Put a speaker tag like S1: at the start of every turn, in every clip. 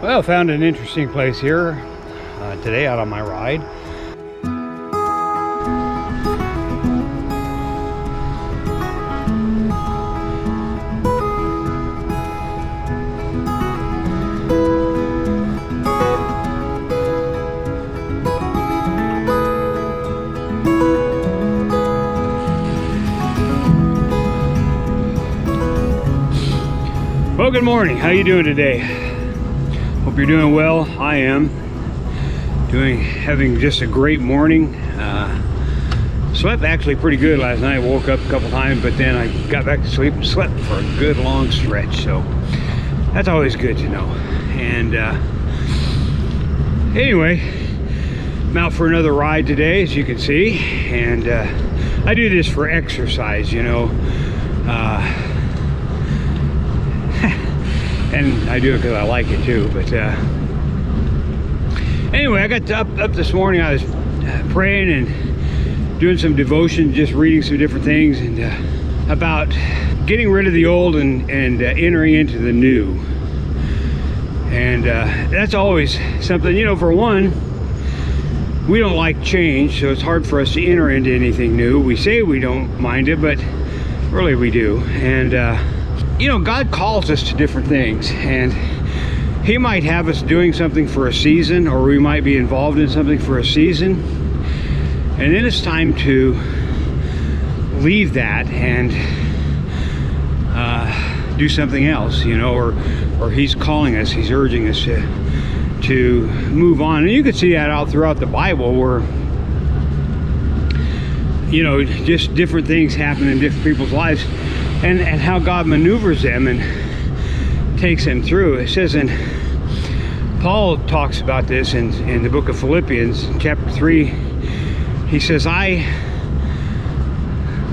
S1: Well, found an interesting place here today out on my ride. Well, good morning. How you doing today? Hope you're doing well. I am having just a great morning. Slept actually pretty good last night. Woke up a couple times, but then I got back to sleep and slept for a good long stretch. So that's always good to know. And anyway, I'm out for another ride today, as you can see. And I do this for exercise, you know. And I do it because I like it too. But anyway, I got up this morning. I was praying and doing some devotion, just reading some different things and about getting rid of the old and entering into the new. And that's always something, you know. For one, we don't like change, so it's hard for us to enter into anything new. We say we don't mind it, but really we do. And you know, God calls us to different things, and He might have us doing something for a season, or we might be involved in something for a season, and then it's time to leave that and do something else, you know, or He's calling us, He's urging us to move on. And you can see that out throughout the Bible, where, you know, just different things happen in different people's lives. And how God maneuvers them and takes them through. It says Paul talks about this in the book of Philippians, chapter 3. He says, I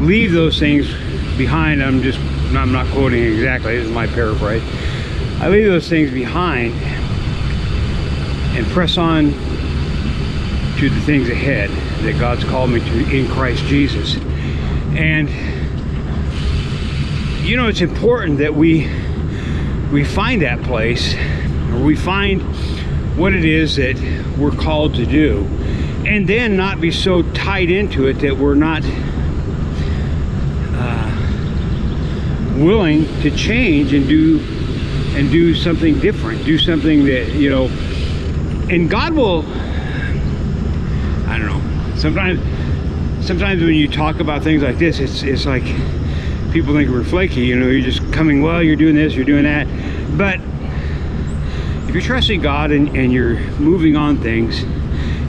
S1: leave those things behind. I'm not quoting exactly, this is my paraphrase. I leave those things behind and press on to the things ahead that God's called me to in Christ Jesus. And you know, it's important that we find that place, or we find what it is that we're called to do, and then not be so tied into it that we're not willing to change and do something different, do something that, you know. And God will, I don't know, sometimes when you talk about things like this, it's like people think we're flaky, you know. You're just coming, well, you're doing this, you're doing that. But if you're trusting God and you're moving on things,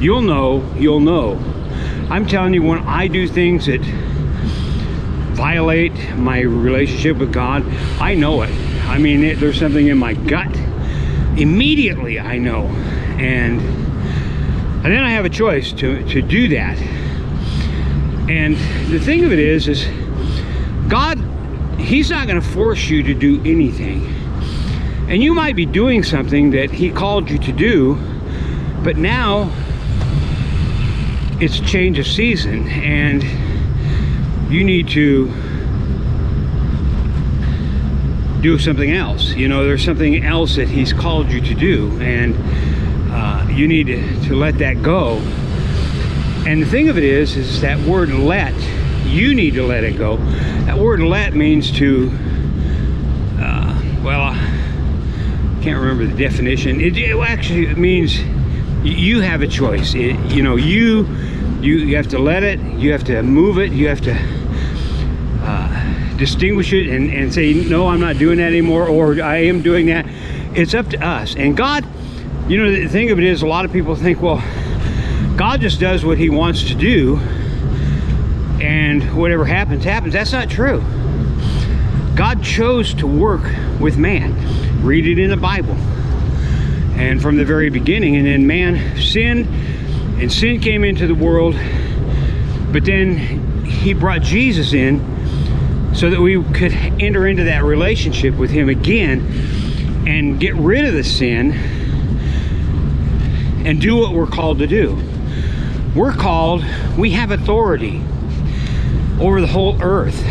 S1: you'll know. I'm telling you, when I do things that violate my relationship with God, I know it. I mean, there's something in my gut. Immediately I know. And then I have a choice to do that. And the thing of it is God, He's not going to force you to do anything. And you might be doing something that He called you to do, but now it's change of season, and you need to do something else. You know, there's something else that He's called you to do, and you need to let that go. And the thing of it is that word let, you need to let it go. That word let means to, well, I can't remember the definition. It actually means you have a choice. You know, you have to let it, you have to move it, you have to distinguish it and say, no, I'm not doing that anymore, or I am doing that. It's up to us. And God, you know, the thing of it is, a lot of people think, well, God just does what He wants to do, and whatever happens, happens. That's not true. God chose to work with man. Read it in the Bible. And from the very beginning, and then man sinned, and sin came into the world, but then He brought Jesus in so that we could enter into that relationship with Him again and get rid of the sin and do what we're called to do. We have authority over the whole earth.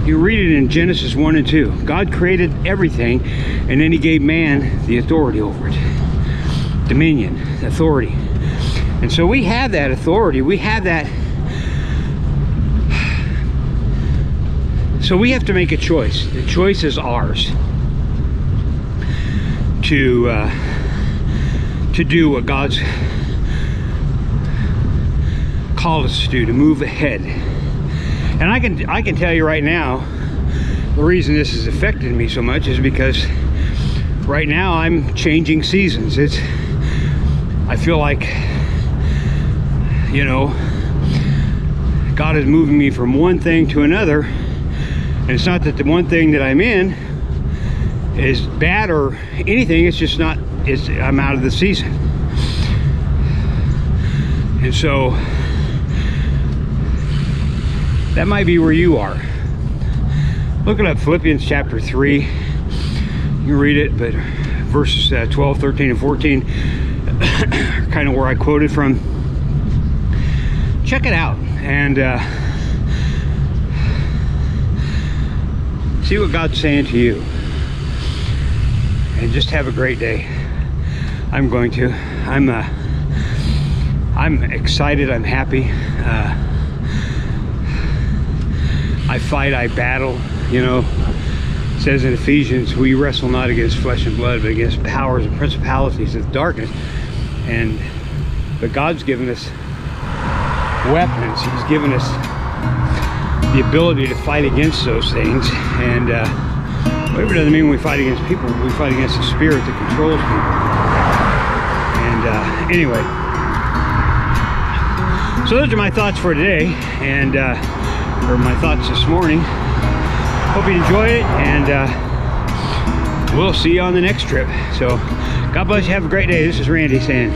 S1: You read it in Genesis 1 and 2. God created everything, and then he gave man the authority over it. Dominion, authority. And so we have that authority. We have that. So we have to make a choice. The choice is ours to do what God's called us to move ahead. And I can tell you right now, the reason this has affected me so much is because right now I'm changing seasons. I feel like, you know, God is moving me from one thing to another, and it's not that the one thing that I'm in is bad or anything. It's just not. I'm out of the season, and so that might be where you are. Look it up, Philippians chapter 3. You can read it, but verses 12, 13, and 14 are kind of where I quoted from. Check it out and see what God's saying to you. And just have a great day. I'm going to. I'm excited. I'm happy. I fight, I battle, you know. It says in Ephesians, we wrestle not against flesh and blood, but against powers and principalities of darkness. But God's given us weapons. He's given us the ability to fight against those things. And whatever doesn't mean we fight against people, we fight against the spirit that controls people. And anyway, so those are my thoughts for today, and or my thoughts this morning. Hope you enjoyed it, and we'll see you on the next trip. So God bless you. Have a great day. This is Randy saying